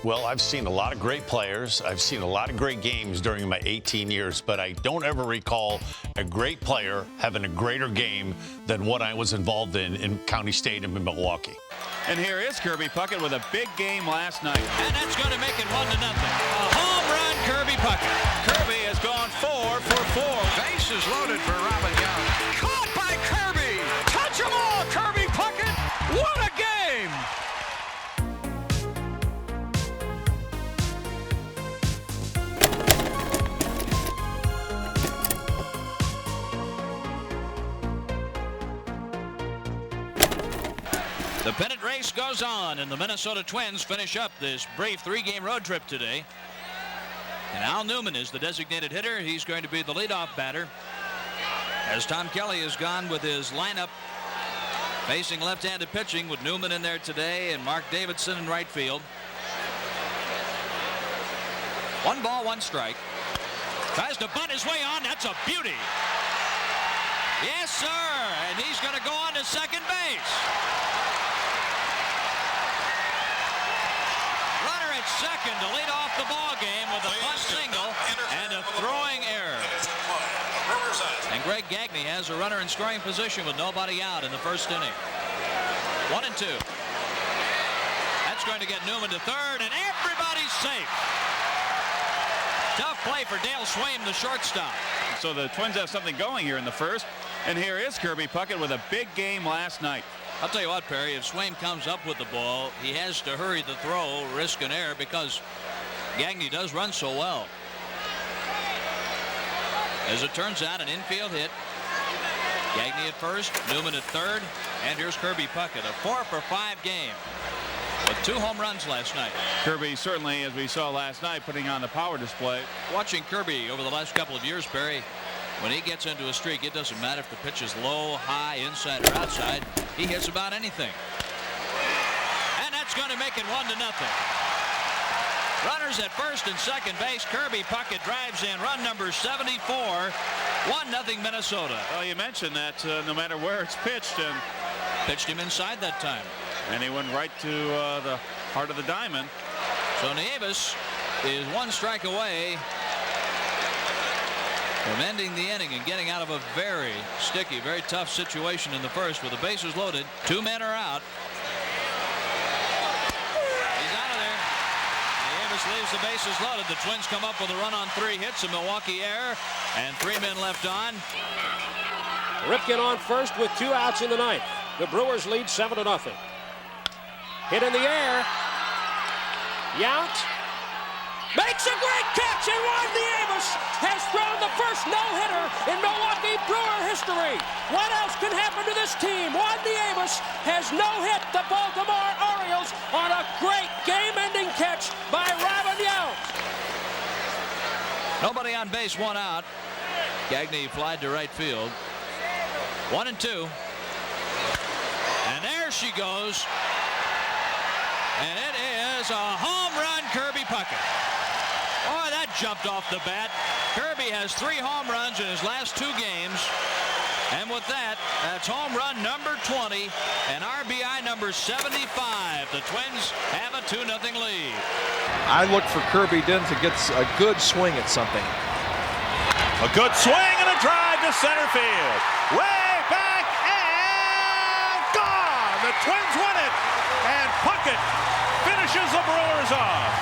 Well, I've seen a lot of great players. I've seen a lot of great games during my 18 years, but I don't ever recall a great player having a greater game than what I was involved in County Stadium in Milwaukee. And here is Kirby Puckett with a big game last night. And that's going to make it 1-0. A home run, Kirby Puckett. Kirby has gone 4 for 4. Bases loaded for Robin Young. Caught by Kirby. Touch 'em all, Kirby Puckett. What a game! The pennant race goes on, and the Minnesota Twins finish up this brief 3-game road trip today. And Al Newman is the designated hitter. He's going to be the leadoff batter, as Tom Kelly has gone with his lineup facing left-handed pitching, with Newman in there today and Mark Davidson in right field. 1 ball, 1 strike. Tries to bunt his way on. That's a beauty. Yes, sir. And he's going to go on to second base. Runner at second to lead off the ball game with a bunt single and a throwing error. And Greg Gagne has a runner in scoring position with nobody out in the first inning. 1-2. That's going to get Newman to third, and everybody's safe. Tough play for Dale Swaim, the shortstop. So the Twins have something going here in the first. And here is Kirby Puckett with a big game last night. I'll tell you what, Perry, if Swaim comes up with the ball, he has to hurry the throw, risk an error, because Gagne does run so well. As it turns out, an infield hit. Gagne at first, Newman at third, and here's Kirby Puckett, a 4 for 5 game with 2 home runs last night. Kirby certainly, as we saw last night, putting on the power display. Watching Kirby over the last couple of years, Perry, when he gets into a streak, it doesn't matter if the pitch is low, high, inside, or outside. He hits about anything. And that's going to make it 1-0. Runners at first and second base. Kirby Puckett drives in run number 74. 1-0 Minnesota. Well, you mentioned that no matter where it's pitched, and pitched him inside that time. And he went right to the heart of the diamond. So Nieves is 1 strike away from ending the inning and getting out of a very sticky, very tough situation in the first with the bases loaded. 2 men are out. He's out of there. Nieves leaves the bases loaded. The Twins come up with a run on 3 hits, a Milwaukee error, and 3 men left on. Ripken on first with 2 outs in the 9th. The Brewers lead 7-0. Hit in the air. Yount makes a great catch, and Juan Nieves has thrown the first no-hitter in Milwaukee Brewer history. What else can happen to this team? Juan Nieves has no-hit the Baltimore Orioles on a great game-ending catch by Robin Yount. Nobody on base, 1 out. Gagne flied to right field. 1-2. And there she goes. And it is a home run, Kirby Puckett. Oh, that jumped off the bat. Kirby has 3 home runs in his last 2 games. And with that, that's home run number 20 and RBI number 75. The Twins have a 2-0 lead. I look for Kirby then to get a good swing at something. A good swing and a drive to center field. Way back and gone. The Twins win it. And Puckett finishes the Brewers off.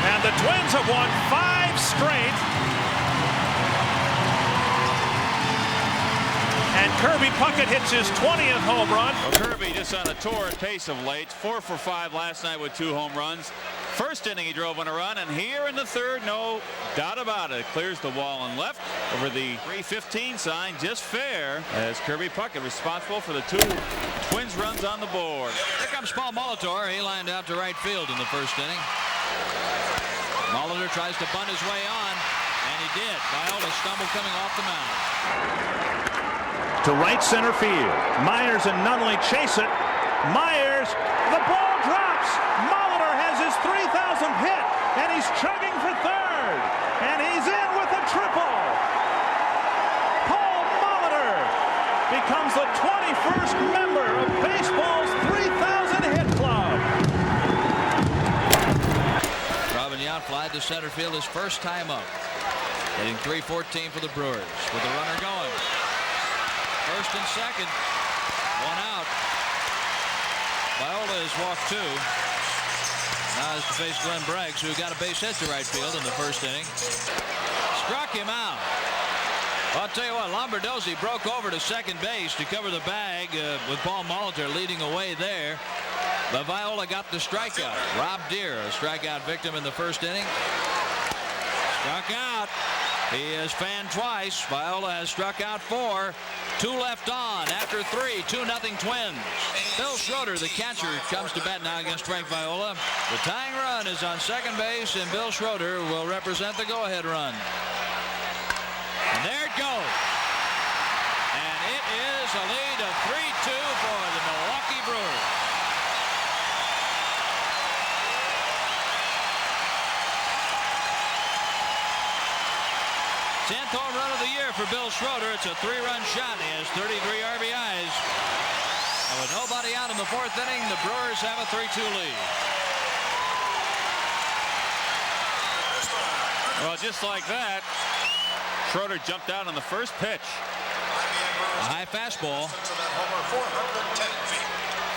And the Twins have won 5 straight. And Kirby Puckett hits his 20th home run. Well, Kirby just on a torrid pace of late. 4 for 5 last night with 2 home runs. First inning he drove on a run, and here in the third, no doubt about it. Clears the wall and left over the 3:15 sign, just fair, as Kirby Puckett responsible for the 2 Twins runs on the board. Here comes Paul Molitor. He lined out to right field in the first inning. Molitor tries to bunt his way on, and he did. Viola stumbled coming off the mound. To right center field. Myers and Nunley chase it. Myers, the ball drops. Molitor has his 3,000th hit, and he's chugging for third. And he's in with a triple. Paul Molitor becomes the 21st member of baseball's 3,000 hit club. fly to center field his first time up. Hitting .314 for the Brewers with the runner going. First and second. One out. Viola has walked 2. Now has to face Glenn Braggs, who got a base hit to right field in the first inning. Struck him out. I'll tell you what, Lombardozzi broke over to second base to cover the bag with Paul Molitor leading away there. But Viola got the strikeout. Rob Deere, a strikeout victim in the first inning. Struck out. He has fanned twice. Viola has struck out 4. 2 left on after 3. 2-0 Twins. Bill Schroeder, the catcher, comes to bat now against Frank Viola. The tying run is on second base, and Bill Schroeder will represent the go-ahead run. And there it goes. And it is a lead of 3-2 for the Milwaukee Brewers. 10th home run of the year for Bill Schroeder. It's a 3-run shot. He has 33 RBIs. And with nobody out in the 4th inning, the Brewers have a 3-2 lead. Well, just like that, Schroeder jumped out on the first pitch. A high fastball.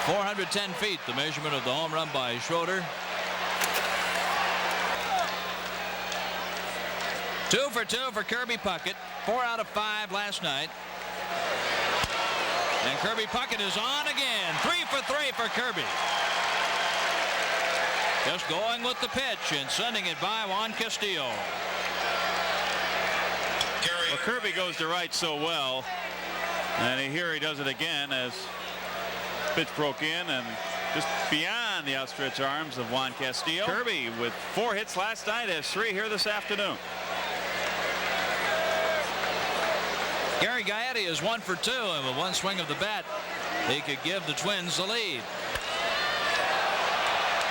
410 feet, the measurement of the home run by Schroeder. 2 for 2 for Kirby Puckett. 4 out of 5 last night. And Kirby Puckett is on again. 3 for 3 for Kirby. Just going with the pitch and sending it by Juan Castillo. Well, Kirby goes to right so well. And here he does it again as pitch broke in and just beyond the outstretched arms of Juan Castillo. Kirby with 4 hits last night has 3 here this afternoon. Gary Gaetti is 1 for 2, and with one swing of the bat, he could give the Twins the lead.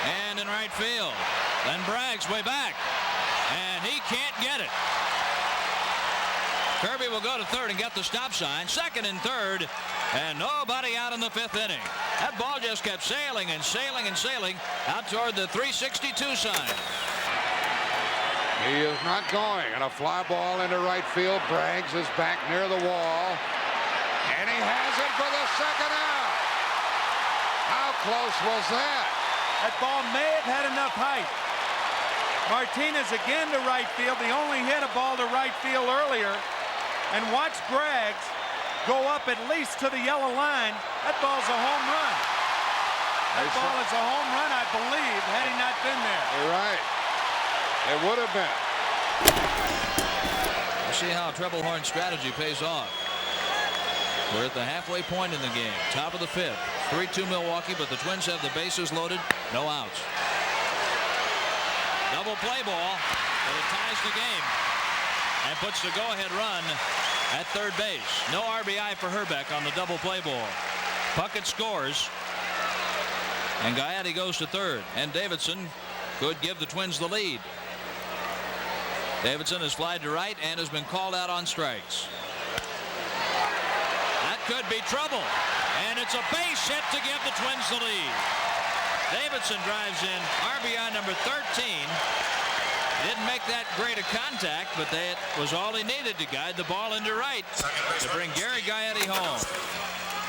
And in right field, then Braggs way back, and he can't get it. Kirby will go to third and get the stop sign. Second and third, and nobody out in the 5th inning. That ball just kept sailing and sailing and sailing out toward the 362 sign. He is not going, and a fly ball into right field. Braggs is back near the wall, and he has it for the second out. How close was that? That ball may have had enough height. Martinez again to right field. He only hit a ball to right field earlier, and watch Braggs go up at least to the yellow line. That ball's a home run. That ball is a home run, I believe, had he not been there. You're right. It would have been. We'll see how treble horn strategy pays off. We're at the halfway point in the game. Top of the 5th. 3-2 Milwaukee, but the Twins have the bases loaded. No outs. Double play ball. But it ties the game. And puts the go-ahead run at third base. No RBI for Herbeck on the double play ball. Puckett scores. And Gaetti goes to third. And Davidson could give the Twins the lead. Davidson has flied to right and has been called out on strikes. That could be trouble. And it's a base hit to give the Twins the lead. Davidson drives in RBI number 13. Didn't make that great a contact, but that was all he needed to guide the ball into right to bring Gary Gaetti home.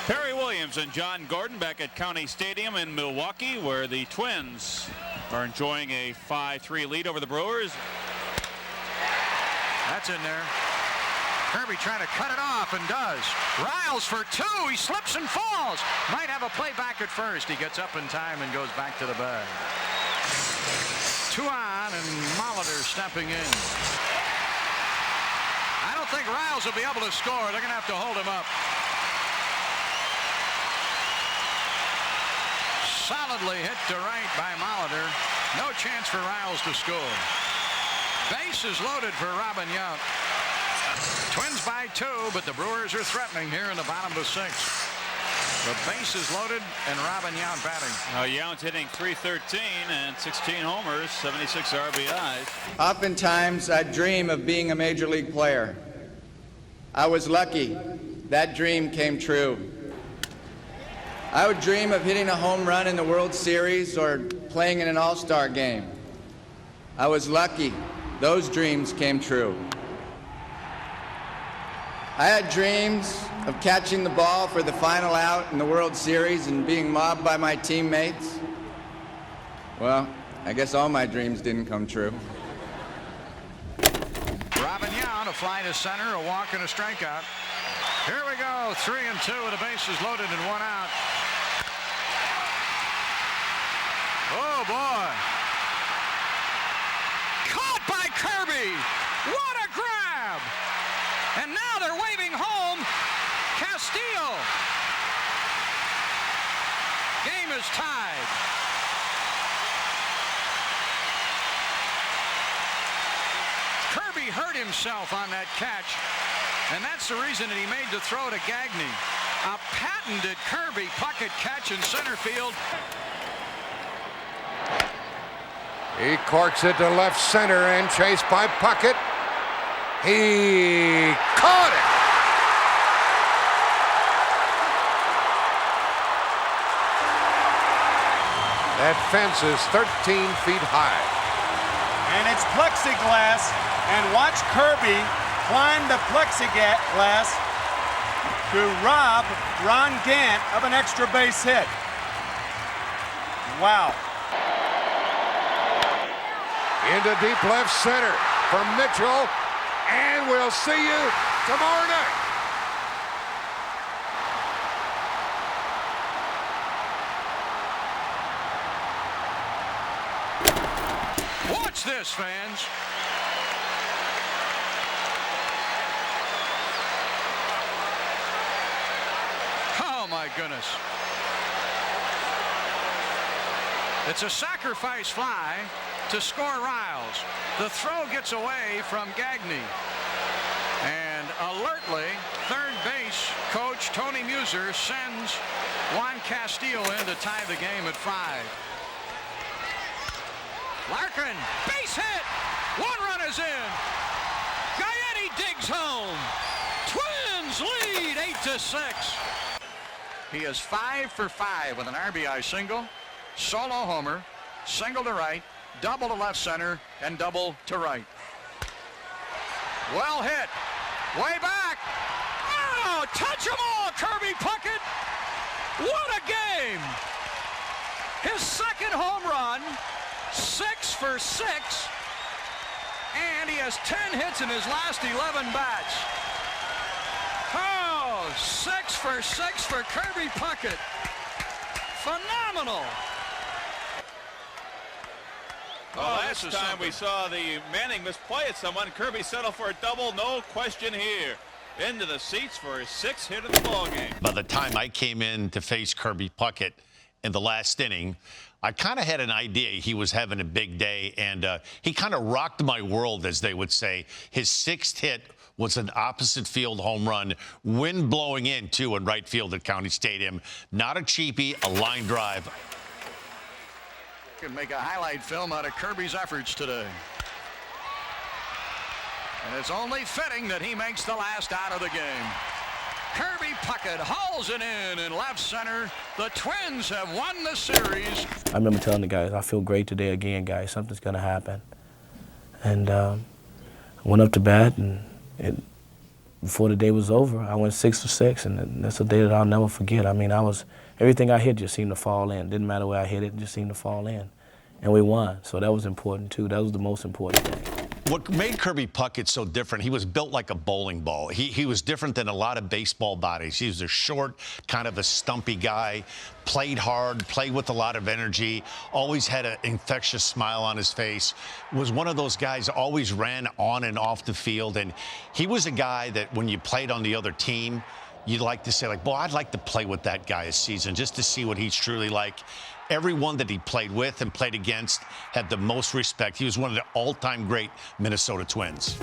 Perry Williams and John Gordon back at County Stadium in Milwaukee, where the Twins are enjoying a 5-3 lead over the Brewers. That's in there. Kirby trying to cut it off and does. Riles for 2. He slips and falls. Might have a play back at first. He gets up in time and goes back to the bag. 2 on and Molitor stepping in. I don't think Riles will be able to score. They're going to have to hold him up. Solidly hit to right by Molitor. No chance for Riles to score. Bases loaded for Robin Yount. Twins by 2, but the Brewers are threatening here in the bottom of the 6th. The bases loaded and Robin Yount batting. Yount's hitting .313 and 16 homers, 76 RBIs. Oftentimes I dream of being a major league player. I was lucky. That dream came true. I would dream of hitting a home run in the World Series or playing in an all-star game. I was lucky. Those dreams came true. I had dreams of catching the ball for the final out in the World Series and being mobbed by my teammates. Well, I guess all my dreams didn't come true. Robin Yount, a fly to center, a walk and a strikeout. Here we go, 3-2 with the bases loaded and 1 out. Oh boy. Caught by Kirby. What a grab. And now they're waving home Castillo. Game is tied. Kirby hurt himself on that catch, and that's the reason that he made the throw to Gagne. A patented Kirby Puckett catch in center field. He corks it to left center and chased by Puckett. He caught it. That fence is 13 feet high. And it's plexiglass, and watch Kirby climb the plexiglass to rob Ron Gant of an extra base hit. Wow. Into deep left center for Mitchell, and we'll see you tomorrow night. Watch this, fans. Oh my goodness. It's a sacrifice fly to score Riles. The throw gets away from Gagne. And alertly, third base coach Tony Muser sends Juan Castillo in to tie the game at 5. Larkin, base hit. 1 run is in. Gaetti digs home. Twins lead 8-6. He is 5 for 5 with an RBI single, solo homer, single to right, double to left center, and double to right. Well hit. Way back. Oh, touch them all, Kirby Puckett. What a game. His second home run, 6 for 6. And he has 10 hits in his last 11 bats. Oh, 6 for 6 for Kirby Puckett. Phenomenal. Well, last time we saw the Manning misplay at someone. Kirby settled for a double, no question here. Into the seats for his 6th hit of the ball game. By the time I came in to face Kirby Puckett in the last inning, I kind of had an idea he was having a big day, and he kind of rocked my world, as they would say. His 6th hit was an opposite field home run, wind blowing in, too, in right field at County Stadium. Not a cheapie, a line drive. Can make a highlight film out of Kirby's efforts today. And it's only fitting that he makes the last out of the game. Kirby Puckett hauls it in left center. The Twins have won the series. I remember telling the guys, I feel great today again, guys. Something's going to happen. And I went up to bat, and before the day was over, I went 6 for 6, and that's a day that I'll never forget. I mean, everything I hit just seemed to fall in. Didn't matter where I hit it, it just seemed to fall in. And we won, so that was important, too. That was the most important thing. What made Kirby Puckett so different, he was built like a bowling ball. He was different than a lot of baseball bodies. He was a short, kind of a stumpy guy, played hard, played with a lot of energy, always had an infectious smile on his face, was one of those guys that always ran on and off the field. And he was a guy that when you played on the other team, you'd like to say, like, boy, I'd like to play with that guy a season just to see what he's truly like. Everyone that he played with and played against had the most respect. He was one of the all-time great Minnesota Twins.